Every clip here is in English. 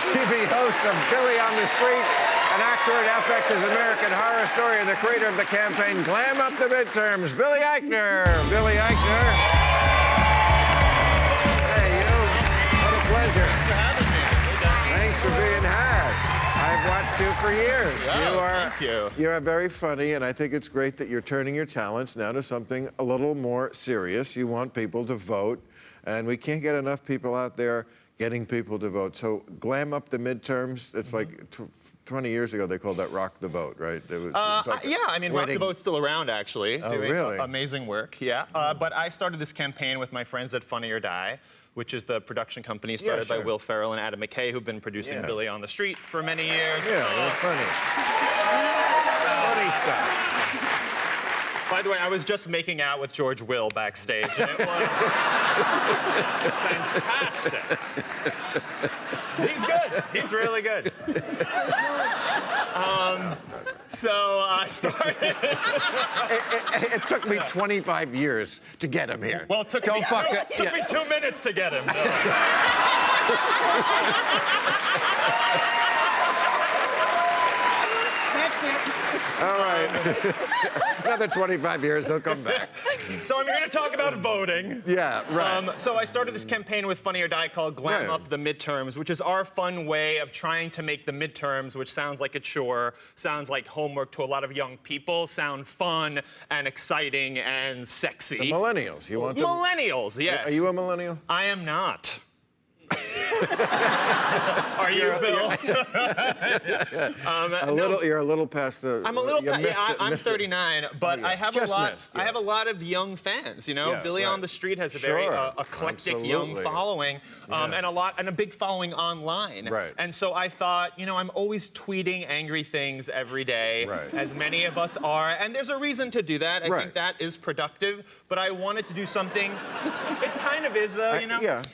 TV host of Billy on the Street, an actor in FX's American Horror Story, and the creator of the campaign Glam Up the Midterms, Billy Eichner. Billy Eichner. Hey, you. What a pleasure. Thanks for having me. Thanks for being had. I've watched you for years. Thank you. You are very funny, and I think it's great that you're turning your talents now to something a little more serious. You want people to vote, and we can't get enough people out there getting people to vote. So Glam Up the Midterms, it's like 20 years ago they called that Rock the Vote, right? Yeah, I mean, Rock the Vote's still around, actually. Oh, doing really? Amazing work, yeah. But I started this campaign with my friends at Funny or Die, which is the production company started by Will Ferrell and Adam McKay, who've been producing Billy on the Street for many years. Yeah, they're funny. Funny stuff. By the way, I was just making out with George Will backstage, and it was fantastic. He's good. He's really good. So I started. It took me 25 years to get him here. Well, it took me 2 minutes to get him. That's it. All right. Another 25 years, he'll come back. So I'm here to talk about voting. Yeah, right. So I started this campaign with Funny or Die called Glam Up the Midterms, which is our fun way of trying to make the midterms, which sounds like a chore, sounds like homework to a lot of young people, sound fun and exciting and sexy. The millennials. You want them? Millennials, yes. Are you a millennial? I am not. Are you, Bill? You're a little past the. I'm a little past. I'm 39, but I have a lot. Missed, I have a lot of young fans. You know, Billy on the Street has a very eclectic young following, and a big following online. Right. And so I thought, you know, I'm always tweeting angry things every day, as many of us are, and there's a reason to do that. I think that is productive. But I wanted to do something. It kind of is, though. You know. Yeah.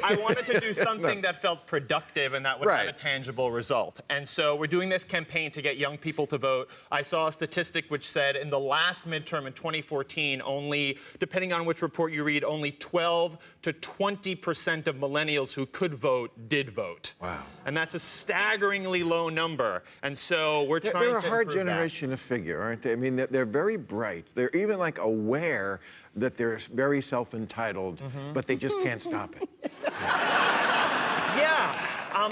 I wanted to do something that felt productive and that would have a tangible result. And so we're doing this campaign to get young people to vote. I saw a statistic which said in the last midterm in 2014, only, depending on which report you read, only 12 to 20% of millennials who could vote did vote. Wow. And that's a staggeringly low number. And so we're trying to They're a hard improve generation to figure, aren't they? I mean, they're very bright. They're even like aware that they're very self-entitled, but they just can't stop it. Yeah.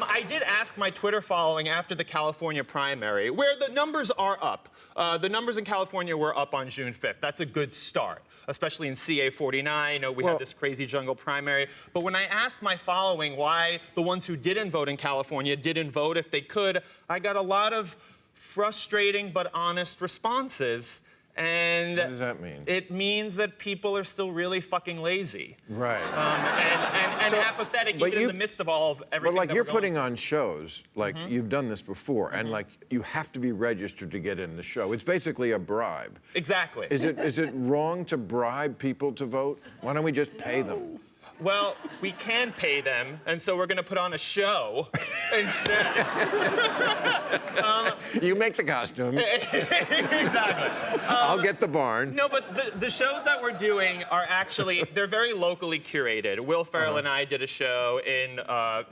I did ask my Twitter following after the California primary, where the numbers are up. The numbers in California were up on June 5th. That's a good start, especially in CA 49. You know, we had this crazy jungle primary. But when I asked my following why the ones who didn't vote in California didn't vote if they could, I got a lot of frustrating but honest responses. And what does that mean? It means that people are still really fucking lazy. Right. And apathetic even in the midst of all of everything. But like you're putting on shows, like you've done this before, and like you have to be registered to get in the show. It's basically a bribe. Exactly. Is it wrong to bribe people to vote? Why don't we just pay them? Well, we can pay them, and so we're going to put on a show instead. You make the costumes. Exactly. I'll get the barn. No, but the shows that we're doing are actually, they're very locally curated. Will Ferrell and I did a show in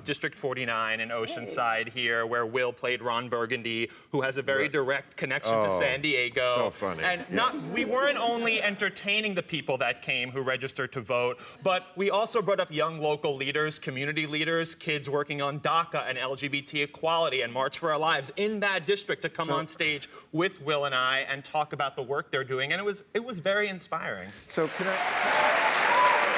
District 49 in Oceanside here, where Will played Ron Burgundy, who has a very direct connection to San Diego. So funny. And we weren't only entertaining the people that came who registered to vote, but we also brought up young local leaders, community leaders, kids working on DACA and LGBT equality and March for Our Lives in that district to come on stage with Will and I and talk about the work they're doing, and it was very inspiring. So can I?